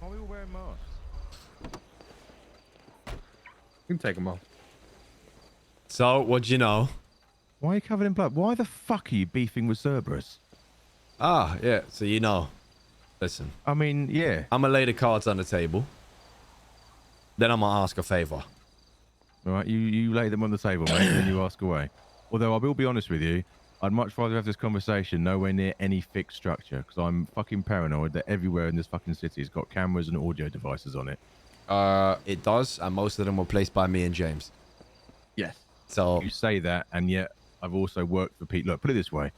Are we all wearing masks? You can take them off. So, what do you know? Why are you covered in blood? Why the fuck are you beefing with Cerberus? Ah, yeah, so you know. Listen, I mean, yeah. I'm going to lay the cards on the table. Then I'm going to ask a favor. All right, you lay them on the table, mate, and then you ask away. Although I will be honest with you, I'd much rather have this conversation nowhere near any fixed structure, because I'm fucking paranoid that everywhere in this fucking city has got cameras and audio devices on it. It does, and most of them were placed by me and James. Yes. So You say that, and yet I've also worked for people. Look, put it this way.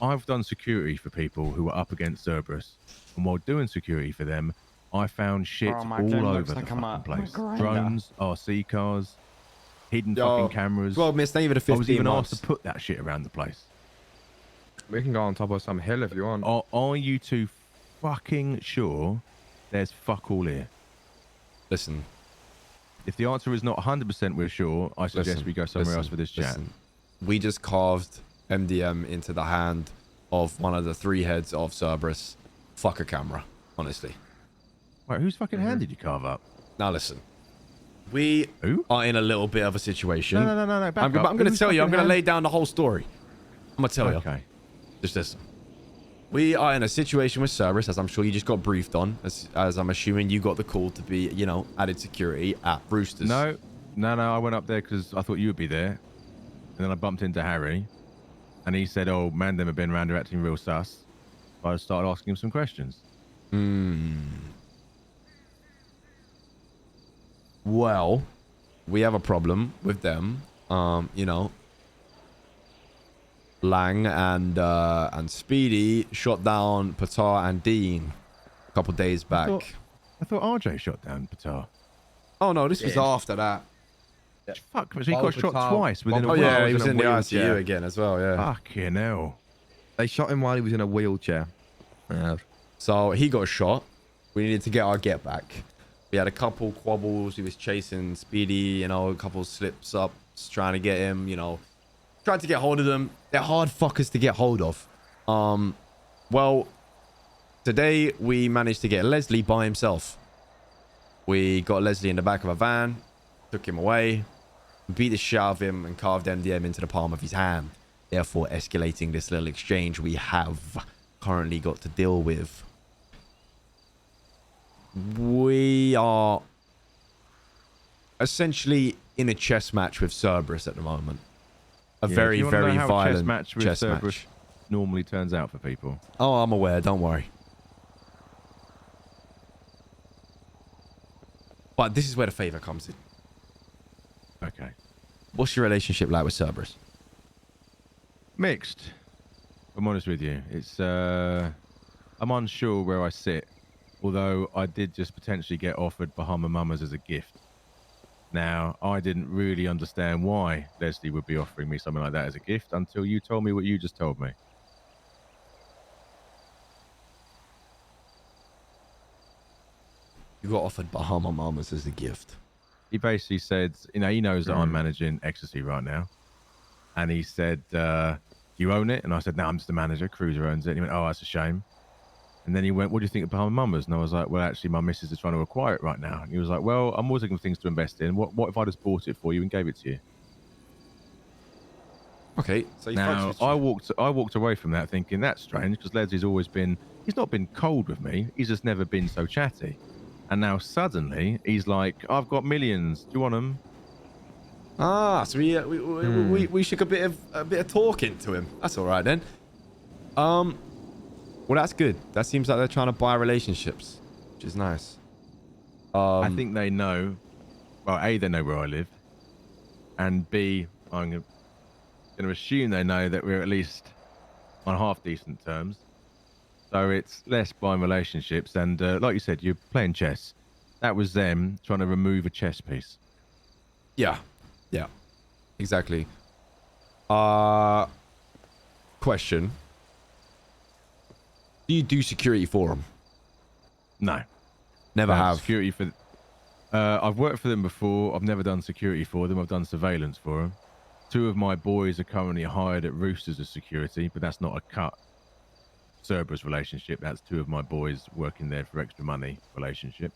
I've done security for people who were up against Cerberus, and while doing security for them, I found shit Bro, my all game over looks the like I'm fucking a place. grinder. Drones, RC cars, hidden fucking cameras. 12 minutes, not even a 15 I was even months. asked to put that shit around the place. We can go on top of some hill if you want. Are you two fucking sure there's fuck all here? Listen. If the answer is not 100% we're sure, I suggest we go somewhere else for this chat. Listen. We just carved MDM into the hand of one of the 3 heads of Cerberus. Fuck a camera, honestly. Wait, whose fucking hand did you carve up? Now listen. We are in a little bit of a situation. No. Back I'm up. going to Whose tell you. I'm fucking going to hand? lay down the whole story. I'm going to tell you. Okay. Just listen. We are in a situation with Cerberus, as I'm sure you just got briefed on, as I'm assuming you got the call to be, you know, added security at Roosters. No. I went up there because I thought you would be there. And then I bumped into Harry. And he said, oh, Mandem have been around here acting real sus. So I started asking him some questions. Well, we have a problem with them. You know, Lang and Speedy shot down Patar and Dean a couple days back. I thought RJ shot down Patar. Oh no, this was after that. Fuck, so he got shot twice within a Oh week. yeah, he was in the wheelchair. ICU again as well. Yeah. Fucking hell. They shot him while he was in a wheelchair. Yeah. So he got shot. We needed to get our get back. We had a couple quabbles. He was chasing Speedy, you know, a couple slips ups, trying to get him, you know, tried to get hold of them. They're hard fuckers to get hold of. Well, today we managed to get Leslie by himself. We got Leslie in the back of a van, took him away, beat the shit out of him, and carved MDM into the palm of his hand. Therefore, escalating this little exchange we have currently got to deal with. We are essentially in a chess match with Cerberus at the moment. A very, very violent chess match with Cerberus normally turns out for people. Oh, I'm aware. Don't worry. But this is where the favor comes in. Okay. What's your relationship like with Cerberus? Mixed. If I'm honest with you. It's, I'm unsure where I sit. Although I did just potentially get offered Bahama Mamas as a gift. Now, I didn't really understand why Leslie would be offering me something like that as a gift until you told me what you just told me. You got offered Bahama Mamas as a gift. He basically said, you know, he knows that I'm managing Ecstasy right now. And he said, you own it? And I said, no, I'm just the manager. Cruiser owns it. And he went, oh, that's a shame. And then he went, what do you think of Bahama Mamas? And I was like, well, actually, my missus is trying to acquire it right now. And he was like, well, I'm always looking for things to invest in. What if I just bought it for you and gave it to you? Okay, so now, I walked away from that thinking that's strange because Leslie's always been, he's not been cold with me. He's just never been so chatty. And now suddenly he's like, I've got millions. Do you want them? Ah, so we shook a bit of talking to him. That's all right then. Well, that's good. That seems like they're trying to buy relationships, which is nice. I think they know. Well, A, they know where I live, and B, I'm going to assume they know that we're at least on half decent terms. So it's less buying relationships, and like you said, you're playing chess. That was them trying to remove a chess piece. Yeah, exactly. Question. Do you do security for them? No. Never have. Security for... I've worked for them before. I've never done security for them. I've done surveillance for them. 2 of my boys are currently hired at Roosters as security, but that's not a cut. Cerberus relationship. That's two of my boys working there for extra money relationship.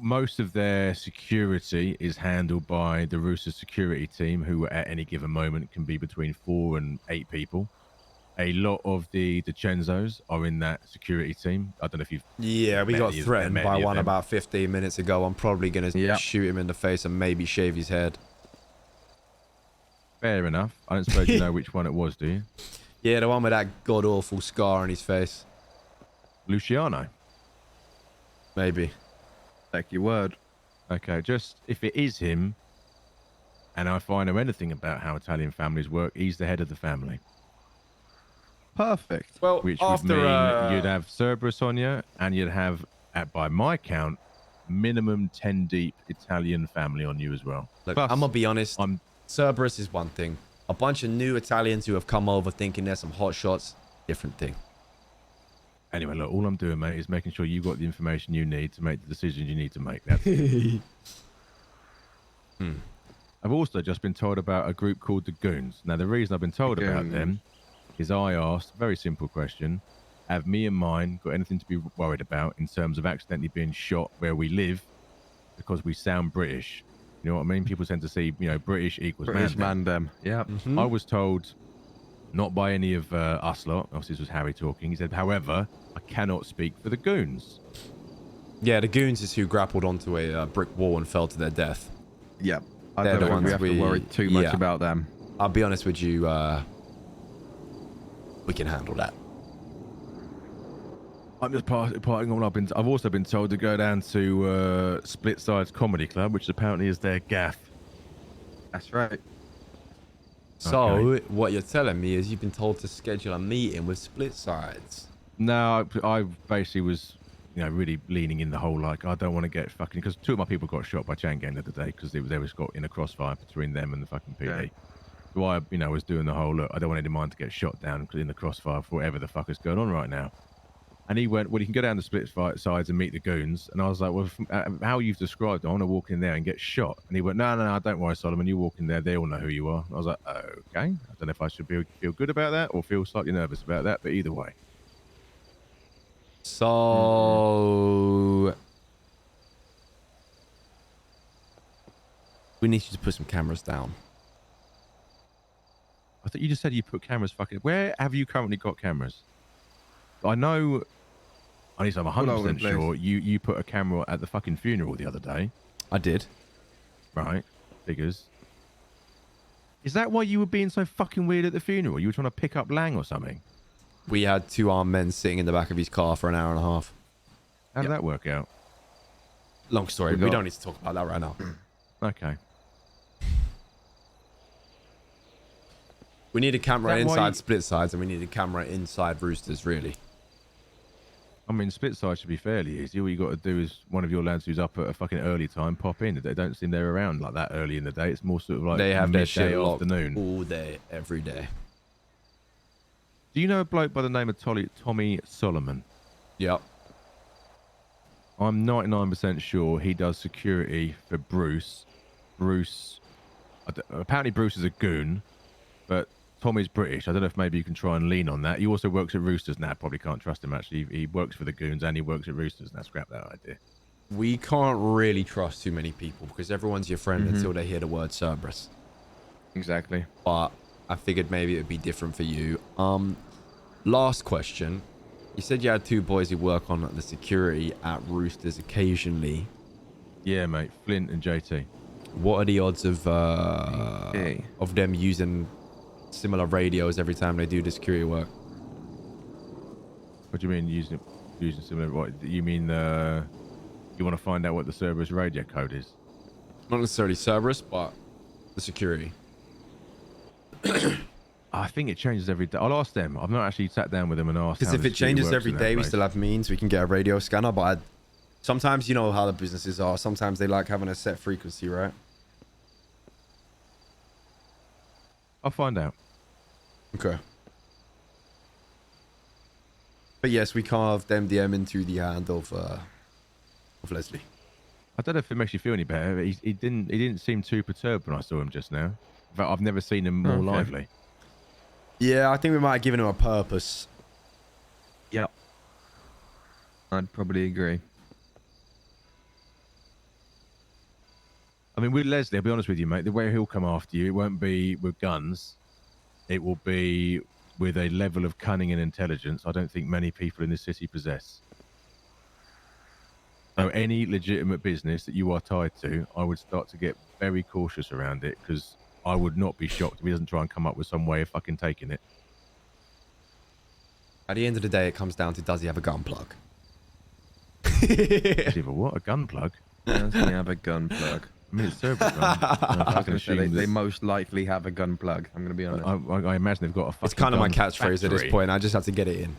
Most of their security is handled by the Rooster security team, who at any given moment can be between 4 and 8 people. A lot of the DiCenzos are in that security team. I don't know if you've... Yeah, we got threatened by one about 15 minutes ago. I'm probably going to shoot him in the face and maybe shave his head. Fair enough. I don't suppose you know which one it was, do you? Yeah, the one with that god-awful scar on his face. Luciano. Maybe. Take your word. Okay, just if it is him, and I find out anything about how Italian families work, he's the head of the family. Perfect. Well, Which after, would mean you'd have Cerberus on you, and you'd have, by my count, minimum 10 deep Italian family on you as well. Look, Plus, I'm going to be honest. Cerberus is one thing. A bunch of new Italians who have come over thinking there's some hot shots, different thing. Anyway, look, all I'm doing, mate, is making sure you got the information you need to make the decisions you need to make. That's I've also just been told about a group called the Goons. Now, the reason I've been told about them is I asked a very simple question. Have me and mine got anything to be worried about in terms of accidentally being shot where we live because we sound British? You know what I mean? People tend to see, British equals Mandem. Yeah. I was told, not by any of us lot, obviously this was Harry talking, he said, however, I cannot speak for the Goons. Yeah, the Goons is who grappled onto a brick wall and fell to their death. Yep. I don't think we have to worry too much about them. I'll be honest with you, we can handle that. I'm just parting on. I've also been told to go down to Split Sides Comedy Club, which apparently is their gaff. That's right. So, what you're telling me is you've been told to schedule a meeting with Split Sides. No, I basically was, really leaning in the whole, I don't want to get fucking... Because 2 of my people got shot by chain gang the other day because they was got in a crossfire between them and the fucking PD. Okay. So I, was doing the whole, look, I don't want any of mine to get shot down in the crossfire for whatever the fuck is going on right now. And he went, well, you can go down the Split Sides and meet the Goons. And I was like, well, how you've described it, I want to walk in there and get shot. And he went, no, don't worry, Solomon. You walk in there, they all know who you are. And I was like, okay. I don't know if I should feel good about that or feel slightly nervous about that, but either way. So... we need you to put some cameras down. I thought you just said you put cameras fucking... Where have you currently got cameras? I know... At least I'm 100% sure you put a camera at the fucking funeral the other day. I did. Right. Figures. Is that why you were being so fucking weird at the funeral? You were trying to pick up Lang or something? We had 2 armed men sitting in the back of his car for an hour and a half. How did that work out? Long story. We don't need to talk about that right now. Okay. We need a camera inside Split Sides and we need a camera inside Roosters, really. I mean, Split Sides should be fairly easy. All you got to do is one of your lads who's up at a fucking early time, pop in. They don't seem they're around like that early in the day. It's more sort of like they have their shit afternoon. All day, every day. Do you know a bloke by the name of Tommy Soloman? Yep. I'm 99% sure he does security for Bruce. Apparently Bruce is a goon, but Tommy's British. I don't know if maybe you can try and lean on that. He also works at Roosters now. Probably can't trust him, actually. He works for the Goons and he works at Roosters. Now, scrap that idea. We can't really trust too many people because everyone's your friend until they hear the word Cerberus. Exactly. But I figured maybe it would be different for you. Last question. You said you had 2 boys who work on the security at Roosters occasionally. Yeah, mate. Flint and JT. What are the odds of them using similar radios every time they do the security work? What do you mean using similar? What you mean? You want to find out what the Cerberus radio code is? Not necessarily Cerberus, but the security. I think it changes every day. I'll ask them. I've not actually sat down with them and asked. Because if it changes every day, we still have means we can get a radio scanner. But sometimes you know how the businesses are. Sometimes they like having a set frequency, right? I'll find out. Okay. But yes, we carved MDM into the hand of Leslie. I don't know if it makes you feel any better. But he didn't seem too perturbed when I saw him just now. In fact, I've never seen him more lively. Yeah, I think we might have given him a purpose. Yep. I'd probably agree. I mean, with Leslie, I'll be honest with you, mate, the way he'll come after you, it won't be with guns. It will be with a level of cunning and intelligence I don't think many people in this city possess. So any legitimate business that you are tied to, I would start to get very cautious around it, because I would not be shocked if he doesn't try and come up with some way of fucking taking it. At the end of the day, it comes down to, does he have a gun plug? Does he have a what? A gun plug? Does he have a gun plug? I mean, it's Cerberus, right? I was going to say they most likely have a gun plug. I'm going to be honest. I imagine they've got a fucking It's kind of my gun catchphrase at this factory. point. I just have to get it in.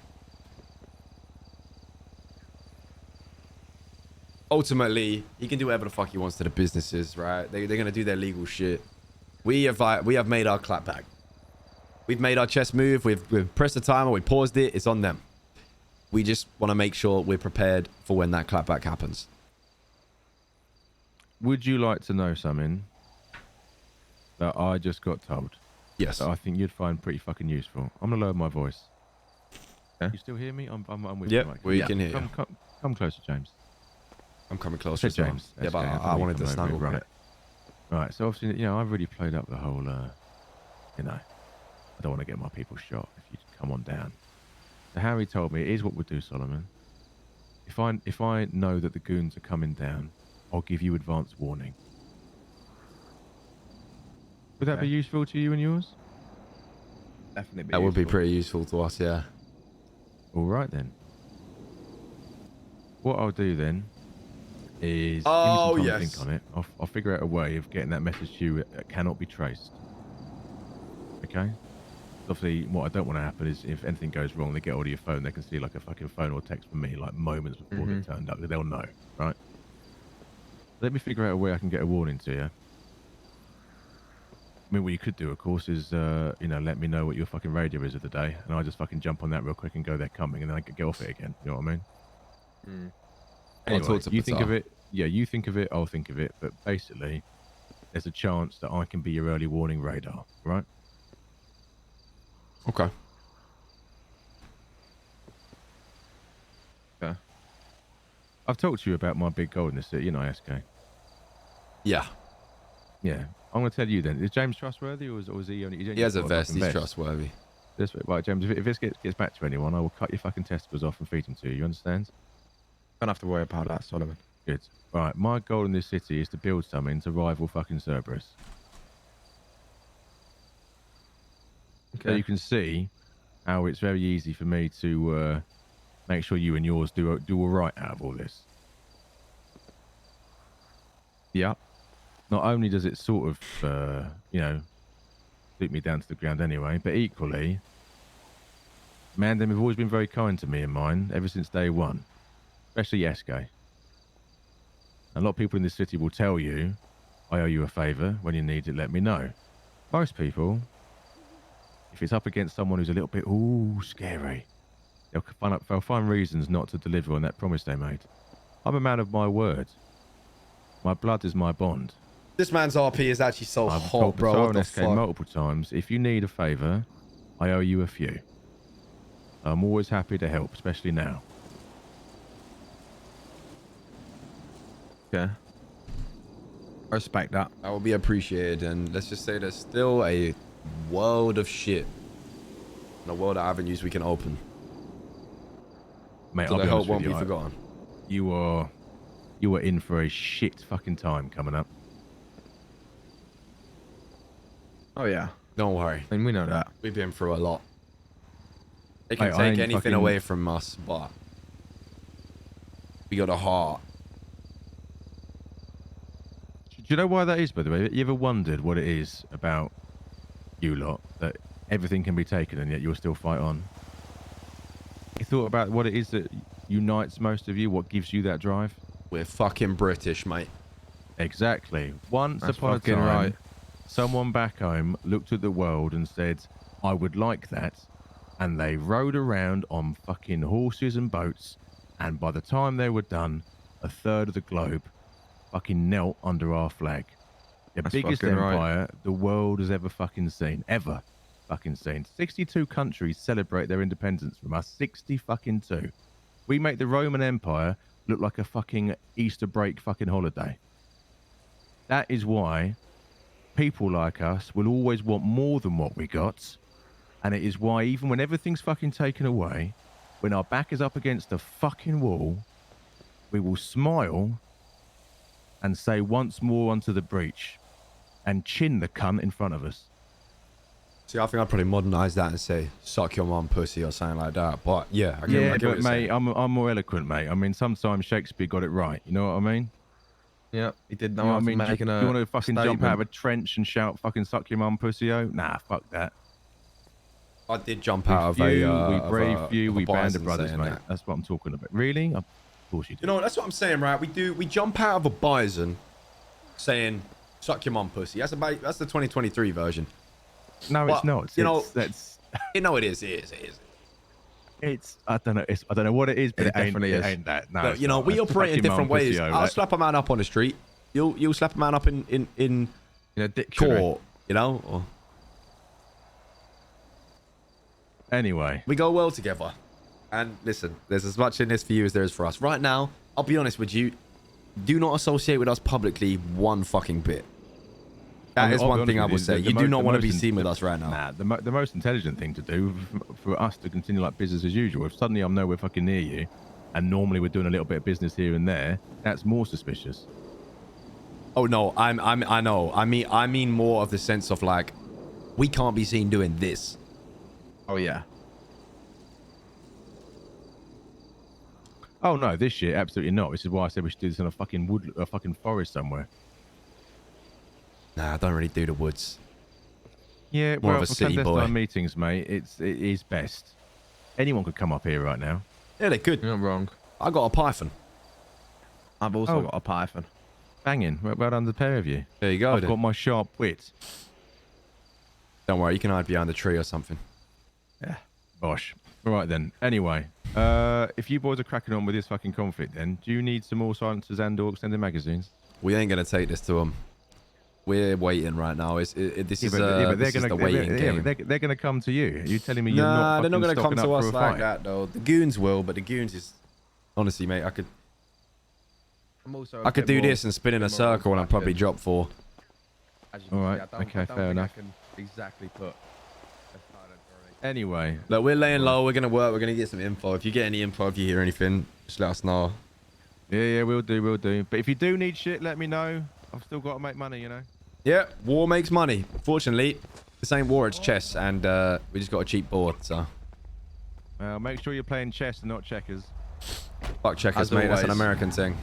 Ultimately, he can do whatever the fuck he wants to the businesses, right? They're going to do their legal shit. We have made our clap back. We've made our chess move. We've pressed the timer. We paused it. It's on them. We just want to make sure we're prepared for when that clapback happens. Would you like to know something that I just got told? Yes. That I think you'd find pretty fucking useful. I'm gonna lower my voice. Okay. You still hear me? I'm with Yep, you, Mike. we can hear you. Come closer, James. I'm coming closer. Said as well. James. Yeah, but I wanted to snuggle. Right. Right. So obviously, you know, I've really played up the whole. You know, I don't want to get my people shot. If you come on down. So Harry told me, here's what we'll do, Solomon. If I know that the goons are coming down, I'll give you advance warning. Would that be useful to you and yours? Definitely be That would be useful. pretty useful to us, yeah. All right then. What I'll do then is Oh, give me some time yes. to think on it. I'll figure out a way of getting that message to you that cannot be traced. Okay? Obviously, what I don't want to happen is if anything goes wrong, they get hold of your phone, they can see like a fucking phone or text from me like moments before they turned up. They'll know, right? Let me figure out a way I can get a warning to you. I mean, what you could do, of course, is, you know, let me know what your fucking radio is of the day, and I just fucking jump on that real quick and go, they're coming, and then I can get off it again. You know what I mean? I'll Anyway, talk to you think Patar. of it. Yeah, you think of it, I'll think of it. But basically, there's a chance that I can be your early warning radar, right? Okay. Okay. I've talked to you about my big goal in the city, you know, SK. Yeah. Yeah. I'm going to tell you then. Is James trustworthy, or is he only... He has a vest. He's trustworthy. Right, James, if this gets back to anyone, I will cut your fucking testicles off and feed them to you. You understand? Don't have to worry about that, Solomon. Good. Right, my goal in this city is to build something to rival fucking Cerberus. Okay. So you can see how it's very easy for me to make sure you and yours do all right out of all this. Yep. Not only does it sort of, you know, shoot me down to the ground anyway, but equally, Mandem have always been very kind to me and mine ever since day one, especially Yeske. A lot of people in this city will tell you, I owe you a favour. When you need it, let me know. Most people, if it's up against someone who's a little bit, scary, they'll find reasons not to deliver on that promise they made. I'm a man of my word. My blood is my bond. This man's RP is actually so I've hot, told bro. Patar What and the SK fuck? multiple times, if you need a favour, I owe you a few. I'm always happy to help, especially now. Okay. I respect that. That will be appreciated. And let's just say there's still a world of shit. And a world of avenues we can open. Mate, So I'll the be help honest with won't be you, forgotten. You are in for a shit fucking time coming up. Oh, yeah. Don't worry. I mean, we know that. We've been through a lot. They can Mate, I take ain't anything fucking- away from us, but we got a heart. Do you know why that is, by the way? You ever wondered what it is about you lot that everything can be taken and yet you'll still fight on? You thought about what it is that unites most of you, what gives you that drive? We're fucking British, mate. Exactly. Once That's upon a fucking time, right. someone back home looked at the world and said, I would like that. And they rode around on fucking horses and boats. And by the time they were done, a third of the globe fucking knelt under our flag. The That's biggest fucking right. empire the world has ever fucking seen. Ever. fucking scene. 62 countries celebrate their independence from us. 60 fucking 2. We make the Roman Empire look like a fucking Easter break fucking holiday. That is why people like us will always want more than what we got. And it is why even when everything's fucking taken away, when our back is up against a fucking wall, we will smile and say once more onto the breach and chin the cunt in front of us. See, I think I'd probably modernize that and say, suck your mum pussy or something like that. But yeah, I get what but you're mate, saying. I'm more eloquent, mate. I mean, sometimes Shakespeare got it right. You know what I mean? Yeah, he did know You know I what I was mean? making You a want to fucking jump statement. out of a trench and shout fucking suck your mum pussy-o? Nah, fuck that. I did jump out of We a brave few, of a we band of bison brothers, saying mate. that. That's what I'm talking about. Really? Of course you do. You know, that's what I'm saying, right? We jump out of a bison saying, suck your mum pussy. That's the 2023 version. No, But, it's not. you know, That's you know it is. it's I don't know. I don't know what it is, but It definitely is. ain't that. No, Look, it's you know, not. we That's operate in fucking mum different ways. pussy-o, I'll that. slap a man up on the street. You'll slap a man up in In a dictionary. court, you know? Or Anyway, we go well together. And listen, there's as much in this for you as there is for us. Right now, I'll be honest with you, do not associate with us publicly one fucking bit. That is I'll be one thing I honest will with say. you, You do not want to be most seen with us right now. Nah, the most intelligent thing to do for us to continue like business as usual. If suddenly I'm nowhere fucking near you, and normally we're doing a little bit of business here and there, that's more suspicious. Oh no, I know. I mean more of the sense of like, we can't be seen doing this. Oh yeah. Oh no, this shit absolutely not. This is why I said we should do this in a fucking forest somewhere. Nah, I don't really do the woods. Yeah, More well, of a for city boy. clandestine meetings, mate, it is best. Anyone could come up here right now. Yeah, they could. You're not wrong. I got a python. I've also Oh. got a python. Banging. Well done, the pair of you. There you go. I've then. got my sharp wit. Don't worry, you can hide behind the tree or something. Yeah. Bosh. All right then. Anyway, if you boys are cracking on with this fucking conflict, then do you need some more silencers and/or extended magazines? We ain't gonna take this to them. We're waiting right now. This is This is the waiting game. They're gonna come to you. Are you telling me you're Nah, not? they're not gonna come stocking to up for us a like fight? that though. The goons will, but the goons is honestly, mate. I could do this and spin in a circle, and I'd probably drop 4. All right, okay, fair enough. I can exactly put. Anyway, Look, we're laying low. We're gonna work. We're gonna get some info. If you get any info, if you hear anything, just let us know. yeah, we'll do. But if you do need shit, let me know. I've still got to make money, you know. Yeah, war makes money. Fortunately, this ain't war, it's chess, and we just got a cheap board, so. Make sure you're playing chess and not checkers. Fuck checkers, As mate. That's an always. American thing.